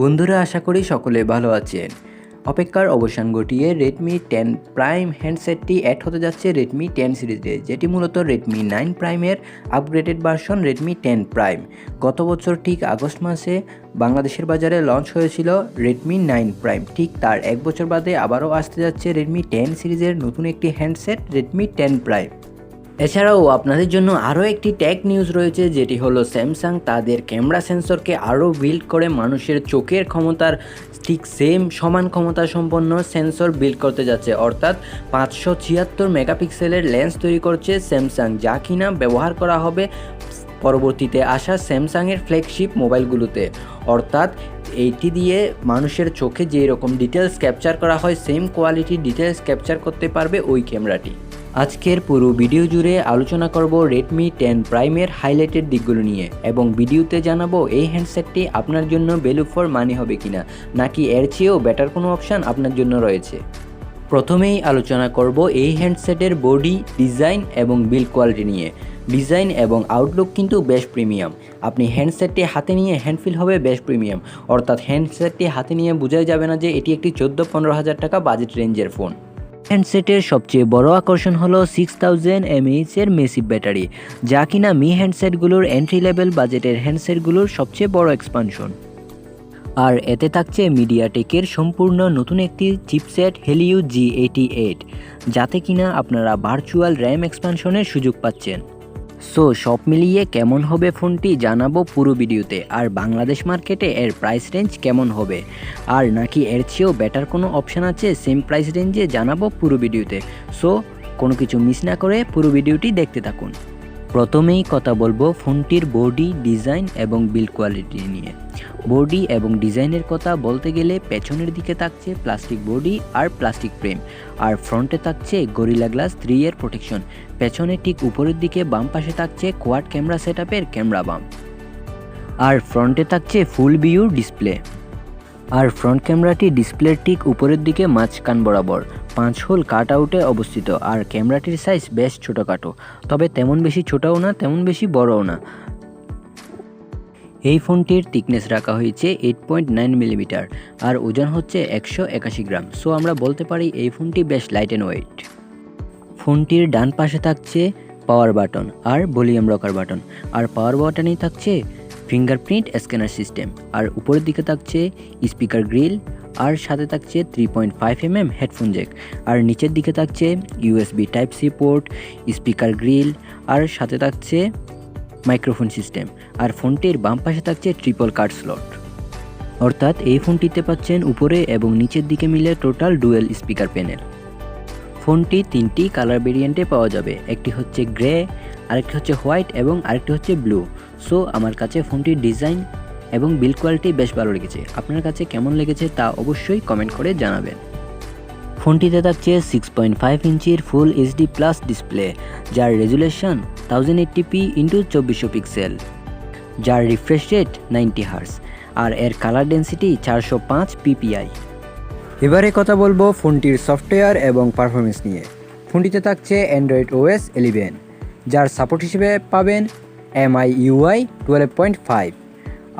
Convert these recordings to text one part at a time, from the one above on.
বন্ধুরা, আশা করি সকলে ভালো আছেন। অপেক্ষার অবসান ঘটিয়ে Redmi 10 Prime হ্যান্ডসেটটি অ্যাড হতে যাচ্ছে Redmi 10 সিরিজে, যেটি মূলত Redmi 9 Primeর আপগ্রেডেড ভার্সন Redmi 10 Prime। গত বছর ঠিক আগস্ট মাসে বাংলাদেশের বাজারে লঞ্চ হয়েছিল Redmi 9 Prime। ঠিক তার এক বছর বাদে আবারও আসতে যাচ্ছে Redmi 10 সিরিজের নতুন একটি হ্যান্ডসেট Redmi 10 Prime। এছাড়াও আপনাদের জন্য আরও একটি টেক নিউজ রয়েছে, যেটি হলো স্যামসাং তাদের ক্যামেরা সেন্সরকে আরও বিল্ড করে মানুষের চোখের ক্ষমতার ঠিক সমান ক্ষমতা সম্পন্ন সেন্সর বিল্ড করতে যাচ্ছে, অর্থাৎ 576 মেগাপিক্সেলের লেন্স তৈরি করছে স্যামসাং, যা কিনা ব্যবহার করা হবে পরবর্তীতে আসা স্যামসাংয়ের ফ্ল্যাগশিপ মোবাইলগুলোতে। অর্থাৎ এইটি দিয়ে মানুষের চোখে যে রকম ডিটেলস ক্যাপচার করা হয় সেম কোয়ালিটির ডিটেলস ক্যাপচার করতে পারবে ওই ক্যামেরাটি। আজকের পুরো ভিডিও জুড়ে আলোচনা করব Redmi 10 Primeর হাইলাইটেড দিকগুলো নিয়ে, এবং ভিডিওতে জানাবো এই হ্যান্ডসেটটি আপনার জন্য ভ্যালু ফর মানি হবে কিনা, নাকি এর চেয়েও বেটার কোনো অপশান আপনার জন্য রয়েছে। প্রথমেই আলোচনা করব এই হ্যান্ডসেটের বডি, ডিজাইন এবং বিল্ড কোয়ালিটি নিয়ে। ডিজাইন এবং আউটলুক কিন্তু বেশ প্রিমিয়াম। আপনি হ্যান্ডসেটটি হাতে নিয়ে হ্যান্ডফিল হবে বেশ প্রিমিয়াম, অর্থাৎ হ্যান্ডসেটটি হাতে নিয়ে বোঝাই যাবে না যে এটি একটি 14-15 হাজার টাকা বাজেট রেঞ্জের ফোন। হ্যান্ডসেটের সবচেয়ে বড় আকর্ষণ হলো 6000 mAh এর মেসিভ ব্যাটারি, যা কিনা মি হ্যান্ডসেটগুলোর এন্ট্রি লেভেল বাজেটের হ্যান্ডসেটগুলোর সবচেয়ে বড় এক্সপানশন। আর এতে থাকছে মিডিয়াটেকের সম্পূর্ণ নতুন একটি চিপসেট Helio G88, যাতে কিনা আপনারা ভার্চুয়াল র্যাম এক্সপানশনের সুযোগ পাচ্ছেন। সো সব মিলিয়ে কেমন হবে ফোনটি জানাবো পুরো ভিডিওতে, আর বাংলাদেশ মার্কেটে এর প্রাইস রেঞ্জ কেমন হবে, আর নাকি এর চেয়েও বেটার কোনো অপশান আছে সেম প্রাইস রেঞ্জে জানাবো পুরো ভিডিওতে। সো কোনো কিছু মিস না করে পুরো ভিডিওটি দেখতে থাকুন। প্রথমেই কথা বলবো ফোনটির বডি, ডিজাইন এবং বিল্ড কোয়ালিটি নিয়ে। বডি এবং ডিজাইনের কথা বলতে গেলে পেছনের দিকে থাকছে প্লাস্টিক বডি আর প্লাস্টিক ফ্রেম, আর ফ্রন্টে থাকছে গরিলা গ্লাস 3 এর প্রোটেকশন। পেছনে ঠিক উপরের দিকে বাম পাশে থাকছে কোয়াড ক্যামেরা সেটআপের ক্যামেরা বাম, আর ফ্রন্টে থাকছে ফুল ভিউ ডিসপ্লে। আর ফ্রন্ট ক্যামেরাটি ডিসপ্লের ঠিক উপরের দিকে মাঝখান বরাবর 5 হোল কাট আউটে অবস্থিত, আর ক্যামেরাটির সাইজ বেশ ছোটোখাটো, তবে তেমন বেশি ছোটও না তেমন বেশি বড়ও না। এই ফোনটির থিকনেস রাখা হয়েছে 8.9 মিলিমিটার, আর ওজন হচ্ছে 181 গ্রাম। সো আমরা বলতে পারি এই ফোনটি বেশ লাইট অ্যান্ড ওয়েট। ফোনটির ডান পাশে থাকছে পাওয়ার বাটন আর ভলিউম রকার বাটন, আর পাওয়ার বাটনেই থাকছে ফিঙ্গারপ্রিন্ট স্ক্যানার সিস্টেম, আর উপরের দিকে থাকছে স্পিকার গ্রিল, আর সাথে থাকছে 3.5 হেডফোন জ্যাক, আর নিচের দিকে থাকছে USB type C port, speaker grille, আর সাথে থাকছে মাইক্রোফোন সিস্টেম। আর ফোনটির বাম পাশে থাকছে ট্রিপল কার্ড স্লট, অর্থাৎ এই ফোনটিতে পাচ্ছেন উপরে এবং নিচের দিকে মিলে টোটাল ডুয়েল স্পিকার প্যানেল। ফোনটি 3টি কালার ভেরিয়েন্টে পাওয়া যাবে, একটি হচ্ছে গ্রে, আরেকটি হচ্ছে হোয়াইট এবং আরেকটি হচ্ছে ব্লু। সো আমার কাছে ফোনটির ডিজাইন এবং বিল্ড কোয়ালিটি বেশ ভালো লেগেছে। আপনার কাছে কেমন লেগেছে তা অবশ্যই কমেন্ট করে জানাবেন। ফোনটিতে থাকছে 6.5 ইঞ্চির ফুল HD প্লাস ডিসপ্লে, যার রেজুলেশন 1080p × 2400 পিক্সেল, যার রিফ্রেশ রেট 90 হার্জ, আর এর কালার ডেন্সিটি 405 ppi। এবারে কথা বলবো ফোনটির সফটওয়্যার এবং পারফরমেন্স নিয়ে। ফোনটিতে থাকছে Android OS 11, যার সাপোর্ট হিসেবে পাবেন MIUI 12.5,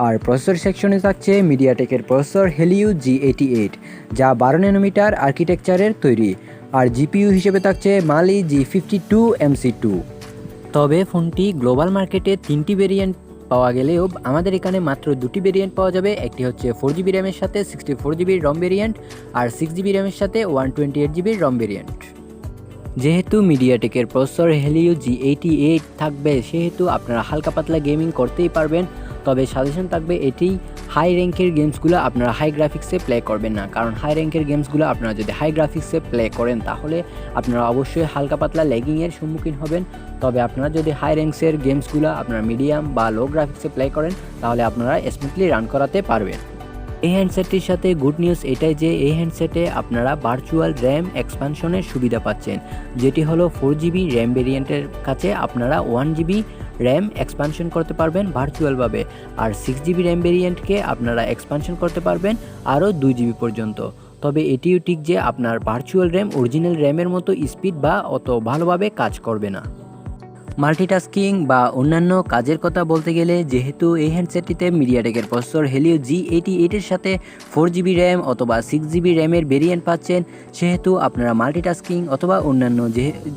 আর প্রসেসর সেকশনে থাকছে মিডিয়াটেকের প্রসেসর Helio G88, যা 12 ন্যানোমিটার আর্কিটেকচারের তৈরি, আর GPU হিসেবে থাকছে Mali G52 MC2। তবে ফোনটি গ্লোবাল মার্কেটে 3টি ভেরিয়েন্ট পাওয়া গেলেও আমাদের এখানে মাত্র 2টি ভেরিয়েন্ট পাওয়া যাবে। একটি হচ্ছে 4GB র্যামের সাথে 64GB রম ভেরিয়েন্ট, আর 6GB র্যামের সাথে 128GB রম ভেরিয়েন্ট। যেহেতু মিডিয়াটেকের প্রসেসর Helio G88 থাকবে, সেহেতু আপনারা হালকা পাতলা গেমিং করতেই পারবেন। তবে সাজেশন থাকবে এটি হাই র্যাঙ্কের গেমসগুলো আপনারা হাই গ্রাফিক্সে প্লে করবেন না, কারণ হাই র্যাঙ্কের গেমসগুলো আপনারা যদি হাই গ্রাফিক্সে প্লে করেন তাহলে আপনারা অবশ্যই হালকা পাতলা ল্যাগিংয়ের সম্মুখীন হবেন। তবে আপনারা যদি হাই র্যাঙ্কসের গেমসগুলো আপনারা মিডিয়াম বা লো গ্রাফিক্সে প্লে করেন তাহলে আপনারা স্মুথলি রান করাতে পারবেন। এই হ্যান্ডসেটটির সাথে গুড নিউজ এটাই যে এই হ্যান্ডসেটে আপনারা ভার্চুয়াল র্যাম এক্সপানশনের সুবিধা পাচ্ছেন, যেটি হলো 4GB র্যাম ভেরিয়েন্টের কাছে আপনারা 1GB র্যাম এক্সপানশন করতে পারবেন ভার্চুয়ালভাবে, আর 6GB র্যাম ভেরিয়েন্টকে আপনারা এক্সপানশন করতে পারবেন আরও 2GB পর্যন্ত। তবে এটিও ঠিক যে আপনার ভার্চুয়াল র্যাম অরিজিনাল র্যামের মতো স্পিড বা অত ভালোভাবে কাজ করবে না। মাল্টিটাস্কিং বা অন্যান্য কাজের কথা বলতে গেলে যেহেতু এই হ্যান্ডসেটটিতে মিডিয়াটেকের প্রসেসর হেলিও G88 এর সাথে 4GB র্যাম অথবা 6GB র্যামের ভেরিয়েন্ট পাচ্ছেন, সেহেতু আপনারা মাল্টিটাস্কিং অথবা অন্যান্য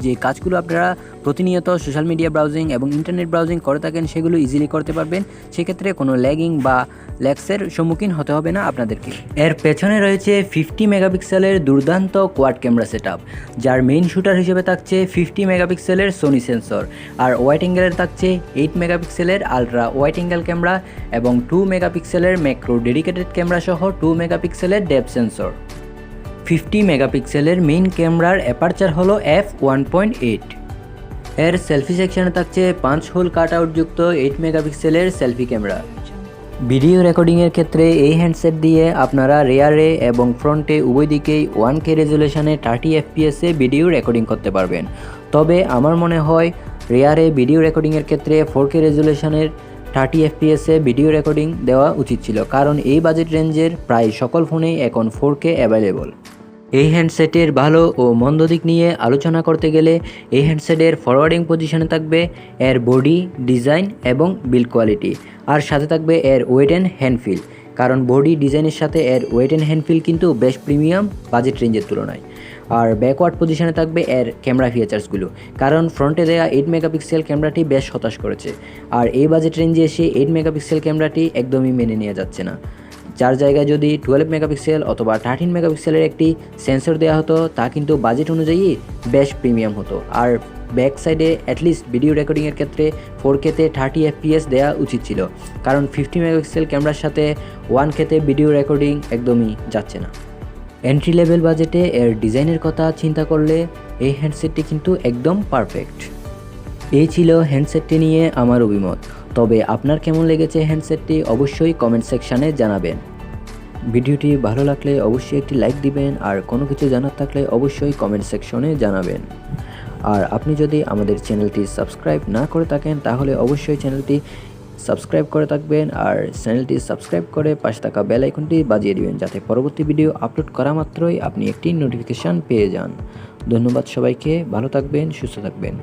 যে কাজগুলো আপনারা প্রতিনিয়ত সোশ্যাল মিডিয়া ব্রাউজিং এবং ইন্টারনেট ব্রাউজিং করে থাকেন সেগুলো ইজিলি করতে পারবেন। সেক্ষেত্রে কোনো ল্যাগিং বা ল্যাগসের সম্মুখীন হতে হবে না আপনাদেরকে। এর পেছনে রয়েছে 50 মেগাপিক্সেলের দুর্দান্ত কোয়াড ক্যামেরা সেটআপ, যার মেইন শুটার হিসেবে থাকছে 50 মেগাপিক্সেলের সোনি সেন্সর, আর ওয়াইড অ্যাঙ্গেলের থাকছে 8 মেগাপিক্সেলের আলট্রা ওয়াইড অ্যাঙ্গেল ক্যামেরা এবং 2 মেগাপিক্সেলের ম্যাক্রো ডেডিকেটেড ক্যামেরা সহ 2 মেগাপিক্সেলের ডেপথ সেন্সর। 50 মেগাপিক্সেলের মেইন ক্যামেরার অ্যাপারচার হলো f1.8। এর সেলফি সেকশনে থাকছে 5 হোল কাট আউটযুক্ত 8 মেগাপিক্সেলের সেলফি ক্যামেরা। ভিডিও রেকর্ডিংয়ের ক্ষেত্রে এই হ্যান্ডসেট দিয়ে আপনারা রেয়ারে এবং ফ্রন্টে উভয় দিকেই 1K রেজুলেশনে 30 FPS-এ ভিডিও রেকর্ডিং করতে পারবেন। তবে আমার মনে হয় রেয়ারে ভিডিও রেকর্ডিংয়ের ক্ষেত্রে 4K রেজুলেশনের 30 FPS-এ ভিডিও রেকর্ডিং দেওয়া উচিত ছিল, কারণ এই বাজেট রেঞ্জের প্রায় সকল ফোনেই এখন 4K অ্যাভেলেবল। এই হ্যান্ডসেটের ভালো ও মন্দ দিক নিয়ে আলোচনা করতে গেলে এই হ্যান্ডসেটের ফরওয়ার্ডিং পজিশনে থাকবে এর বডি, ডিজাইন এবং বিল্ড কোয়ালিটি, আর সাথে থাকবে এর ওয়েট অ্যান্ড হ্যান্ড ফিল, কারণ বডি ডিজাইনের সাথে এর ওয়েট অ্যান্ড হ্যান্ড ফিল কিন্তু বেশ প্রিমিয়াম বাজেট রেঞ্জের তুলনায়। আর ব্যাকওয়ার্ড পজিশনে থাকবে এর ক্যামেরা ফিচার্সগুলো, কারণ ফ্রন্টে দেওয়া 8 মেগাপিক্সেল ক্যামেরাটি বেশ হতাশ করেছে, আর এই বাজেট রেঞ্জে এসে 8 মেগাপিক্সেল ক্যামেরাটি একদমই মেনে নেওয়া যাচ্ছে না। যার জায়গায় যদি 12 মেগাপিক্সেল অথবা 13 মেগাপিক্সেলের একটি সেন্সর দেওয়া হতো, তা কিন্তু বাজেট অনুযায়ী বেশ প্রিমিয়াম হতো। আর ব্যাক সাইডে অ্যাটলিস্ট ভিডিও রেকর্ডিংয়ের ক্ষেত্রে 4K-তে 30 FPS দেওয়া উচিত ছিল, কারণ 50 মেগাপিক্সেল ক্যামেরার সাথে 1K-তে ভিডিও রেকর্ডিং একদমই যাচ্ছে না। এন্ট্রি লেভেল বাজেটে এর ডিজাইনের কথা চিন্তা করলে এই হ্যান্ডসেটটি কিন্তু একদম পারফেক্ট। এই ছিল হ্যান্ডসেটটি নিয়ে আমার অভিমত। তবে আপনার কেমন লেগেছে হ্যান্ডসেটটি অবশ্যই কমেন্ট সেকশানে জানাবেন। ভিডিওটি ভালো লাগলে অবশ্যই একটি লাইক দিবেন, আর কোনো কিছু জানার থাকলে অবশ্যই কমেন্ট সেকশনে জানাবেন। আর আপনি যদি আমাদের চ্যানেলটি সাবস্ক্রাইব না করে থাকেন তাহলে অবশ্যই চ্যানেলটি সাবস্ক্রাইব করে থাকবেন, আর চ্যানেলটি সাবস্ক্রাইব করে পাশে থাকা বেল আইকনটি বাজিয়ে দিবেন, যাতে পরবর্তী ভিডিও আপলোড করা মাত্রই আপনি একটি নোটিফিকেশান পেয়ে যান। ধন্যবাদ সবাইকে, ভালো থাকবেন, সুস্থ থাকবেন।